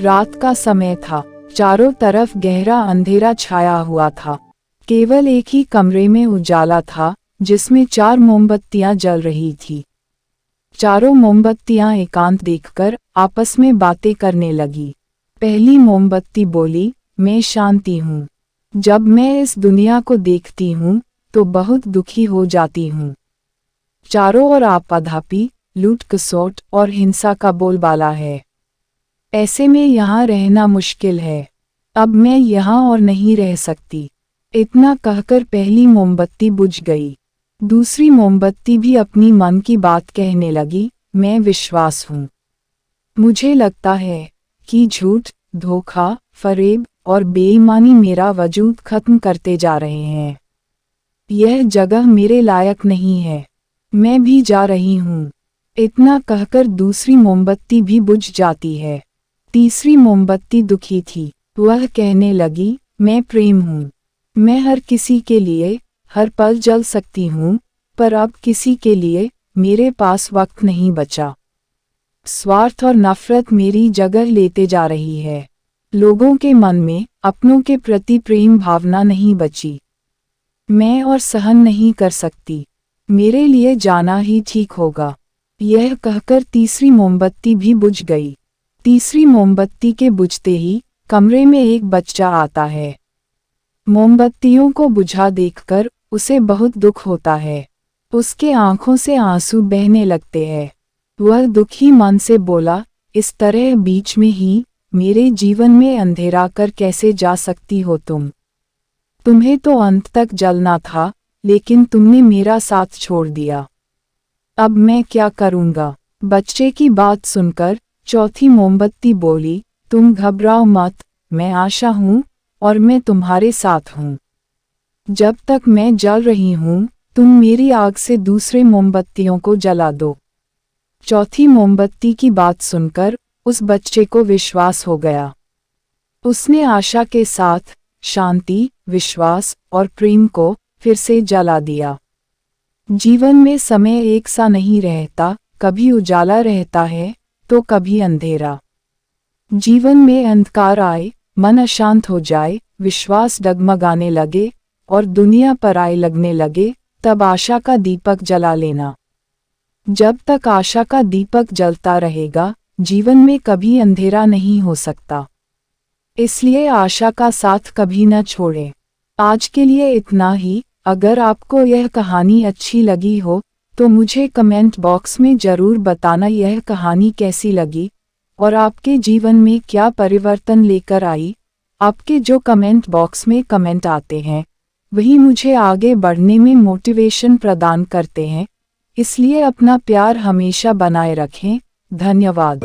रात का समय था। चारों तरफ गहरा अंधेरा छाया हुआ था। केवल एक ही कमरे में उजाला था, जिसमें 4 मोमबत्तियां जल रही थी। चारों मोमबत्तियां एकांत देखकर आपस में बातें करने लगी। पहली मोमबत्ती बोली, मैं शांति हूँ। जब मैं इस दुनिया को देखती हूँ तो बहुत दुखी हो जाती हूँ। चारों ओर आपाधापी, लूट खसोट और हिंसा का बोलबाला है। ऐसे में यहाँ रहना मुश्किल है। अब मैं यहाँ और नहीं रह सकती। इतना कहकर पहली मोमबत्ती बुझ गई। दूसरी मोमबत्ती भी अपनी मन की बात कहने लगी, मैं विश्वास हूँ। मुझे लगता है कि झूठ, धोखा, फरेब और बेईमानी मेरा वजूद खत्म करते जा रहे हैं। यह जगह मेरे लायक नहीं है। मैं भी जा रही हूँ। इतना कहकर दूसरी मोमबत्ती भी बुझ जाती है। तीसरी मोमबत्ती दुखी थी। वह कहने लगी, मैं प्रेम हूँ। मैं हर किसी के लिए हर पल जल सकती हूँ, पर अब किसी के लिए मेरे पास वक्त नहीं बचा। स्वार्थ और नफरत मेरी जगह लेते जा रही है। लोगों के मन में अपनों के प्रति प्रेम भावना नहीं बची। मैं और सहन नहीं कर सकती। मेरे लिए जाना ही ठीक होगा। यह कहकर तीसरी मोमबत्ती भी बुझ गई। तीसरी मोमबत्ती के बुझते ही कमरे में एक बच्चा आता है। मोमबत्तियों को बुझा देखकर उसे बहुत दुख होता है। उसके आंखों से आंसू बहने लगते हैं। वह दुखी मन से बोला, इस तरह बीच में ही मेरे जीवन में अंधेरा कर कैसे जा सकती हो तुम? तुम्हें तो अंत तक जलना था, लेकिन तुमने मेरा साथ छोड़ दिया। अब मैं क्या करूँगा? बच्चे की बात सुनकर चौथी मोमबत्ती बोली, तुम घबराओ मत, मैं आशा हूँ और मैं तुम्हारे साथ हूँ। जब तक मैं जल रही हूँ, तुम मेरी आग से दूसरे मोमबत्तियों को जला दो। चौथी मोमबत्ती की बात सुनकर उस बच्चे को विश्वास हो गया। उसने आशा के साथ शांति, विश्वास और प्रेम को फिर से जला दिया। जीवन में समय एक सा नहीं रहता, कभी उजाला रहता है तो कभी अंधेरा। जीवन में अंधकार आए, मन अशांत हो जाए, विश्वास डगमगाने लगे और दुनिया पराई लगने लगे, तब आशा का दीपक जला लेना। जब तक आशा का दीपक जलता रहेगा, जीवन में कभी अंधेरा नहीं हो सकता। इसलिए आशा का साथ कभी न छोड़ें। आज के लिए इतना ही। अगर आपको यह कहानी अच्छी लगी हो तो मुझे कमेंट बॉक्स में ज़रूर बताना यह कहानी कैसी लगी और आपके जीवन में क्या परिवर्तन लेकर आई। आपके जो कमेंट बॉक्स में कमेंट आते हैं वही मुझे आगे बढ़ने में मोटिवेशन प्रदान करते हैं। इसलिए अपना प्यार हमेशा बनाए रखें। धन्यवाद।